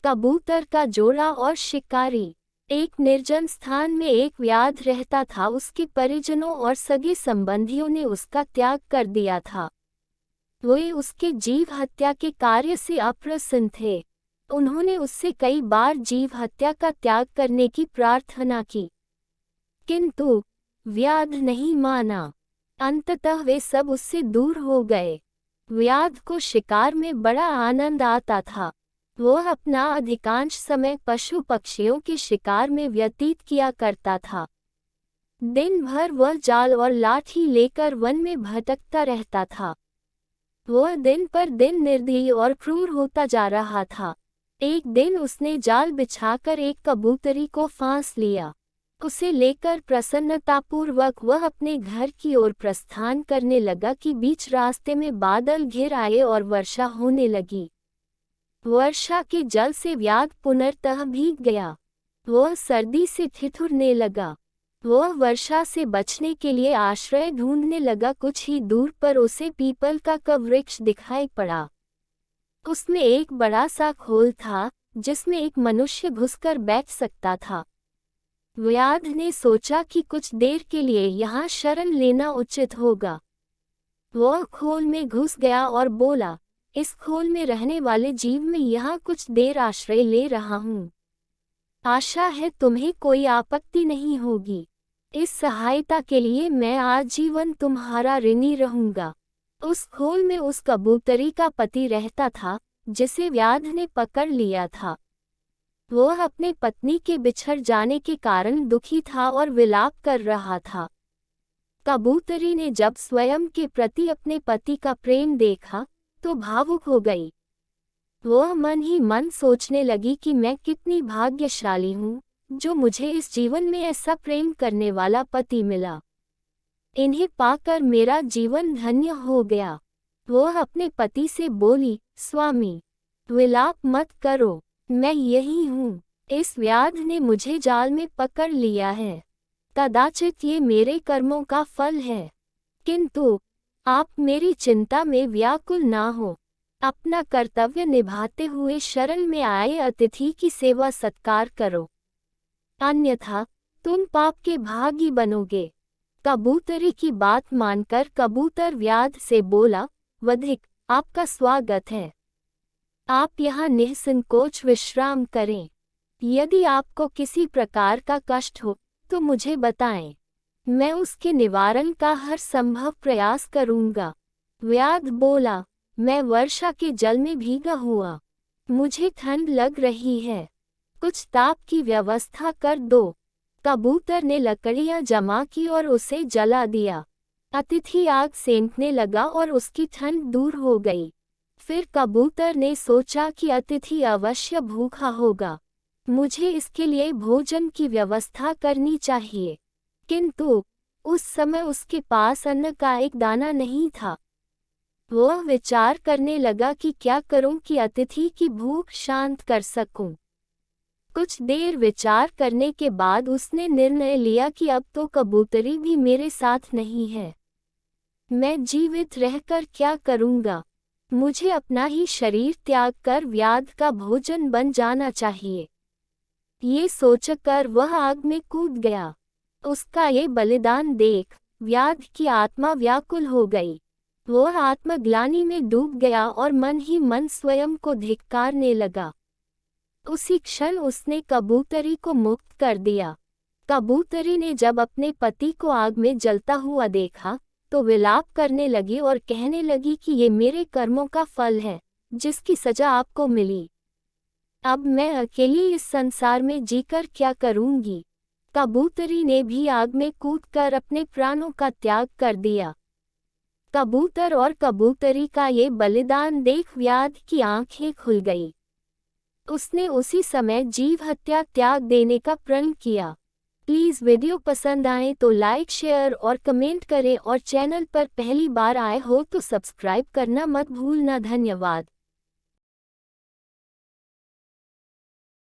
कबूतर का जोड़ा और शिकारी। एक निर्जन स्थान में एक व्याध रहता था। उसके परिजनों और सगे संबंधियों ने उसका त्याग कर दिया था। वे उसके जीव हत्या के कार्य से अप्रसन्न थे। उन्होंने उससे कई बार जीव हत्या का त्याग करने की प्रार्थना की, किंतु व्याध नहीं माना। अंततः वे सब उससे दूर हो गए। व्याध को शिकार में बड़ा आनंद आता था। वह अपना अधिकांश समय पशु पक्षियों के शिकार में व्यतीत किया करता था। दिन भर वह जाल और लाठी लेकर वन में भटकता रहता था। वह दिन पर दिन निर्दयी और क्रूर होता जा रहा था। एक दिन उसने जाल बिछाकर एक कबूतरी को फांस लिया। उसे लेकर प्रसन्नतापूर्वक वह अपने घर की ओर प्रस्थान करने लगा कि बीच रास्ते में बादल घिर आए और वर्षा होने लगी। वर्षा के जल से व्याध पुनर्तः भीग गया। वह सर्दी से ठिठुरने लगा। वह वर्षा से बचने के लिए आश्रय ढूंढने लगा। कुछ ही दूर पर उसे पीपल का वृक्ष दिखाई पड़ा। उसमें एक बड़ा सा खोल था जिसमें एक मनुष्य घुसकर बैठ सकता था। व्याध ने सोचा कि कुछ देर के लिए यहाँ शरण लेना उचित होगा। वह खोल में घुस गया और बोला, इस खोल में रहने वाले जीव में यहाँ कुछ देर आश्रय ले रहा हूँ। आशा है तुम्हें कोई आपत्ति नहीं होगी। इस सहायता के लिए मैं आजीवन तुम्हारा ऋणी रहूंगा। उस खोल में उस कबूतरी का पति रहता था जिसे व्याध ने पकड़ लिया था। वह अपने पत्नी के बिछड़ जाने के कारण दुखी था और विलाप कर रहा था। कबूतरी ने जब स्वयं के प्रति अपने पति का प्रेम देखा तो भावुक हो गई। वह मन ही मन सोचने लगी कि मैं कितनी भाग्यशाली हूँ जो मुझे इस जीवन में ऐसा प्रेम करने वाला पति मिला। इन्हें पाकर मेरा जीवन धन्य हो गया। वह अपने पति से बोली, स्वामी, विलाप मत करो, मैं यही हूँ। इस व्याध ने मुझे जाल में पकड़ लिया है। कदाचित ये मेरे कर्मों का फल है, किंतु आप मेरी चिंता में व्याकुल ना हो। अपना कर्तव्य निभाते हुए शरण में आए अतिथि की सेवा सत्कार करो, अन्यथा तुम पाप के भागी बनोगे। कबूतरी की बात मानकर कबूतर व्याध से बोला, वधिक, आपका स्वागत है। आप यहाँ निःसंकोच विश्राम करें। यदि आपको किसी प्रकार का कष्ट हो तो मुझे बताएं, मैं उसके निवारण का हर संभव प्रयास करूंगा। व्याध बोला, मैं वर्षा के जल में भीगा हुआ, मुझे ठंड लग रही है, कुछ ताप की व्यवस्था कर दो। कबूतर ने लकड़ियां जमा की और उसे जला दिया। अतिथि आग सेंकने लगा और उसकी ठंड दूर हो गई। फिर कबूतर ने सोचा कि अतिथि अवश्य भूखा होगा, मुझे इसके लिए भोजन की व्यवस्था करनी चाहिए। किंतु उस समय उसके पास अन्न का एक दाना नहीं था। वह विचार करने लगा कि क्या करूं कि अतिथि की भूख शांत कर सकूं। कुछ देर विचार करने के बाद उसने निर्णय लिया कि अब तो कबूतरी भी मेरे साथ नहीं है, मैं जीवित रहकर क्या करूंगा। मुझे अपना ही शरीर त्याग कर व्याध का भोजन बन जाना चाहिए। ये सोचकर वह आग में कूद गया। उसका ये बलिदान देख व्याध की आत्मा व्याकुल हो गई। वह आत्मग्लानि में डूब गया और मन ही मन स्वयं को धिक्कारने लगा। उसी क्षण उसने कबूतरी को मुक्त कर दिया। कबूतरी ने जब अपने पति को आग में जलता हुआ देखा तो विलाप करने लगी और कहने लगी कि ये मेरे कर्मों का फल है जिसकी सजा आपको मिली। अब मैं अकेली इस संसार में जीकर क्या करूंगी। कबूतरी ने भी आग में कूदकर अपने प्राणों का त्याग कर दिया। कबूतर और कबूतरी का ये बलिदान देख व्याध की आंखें खुल गई। उसने उसी समय जीव हत्या त्याग देने का प्रण किया। प्लीज़ वीडियो पसंद आए तो लाइक, शेयर और कमेंट करें और चैनल पर पहली बार आए हो तो सब्सक्राइब करना मत भूलना। धन्यवाद।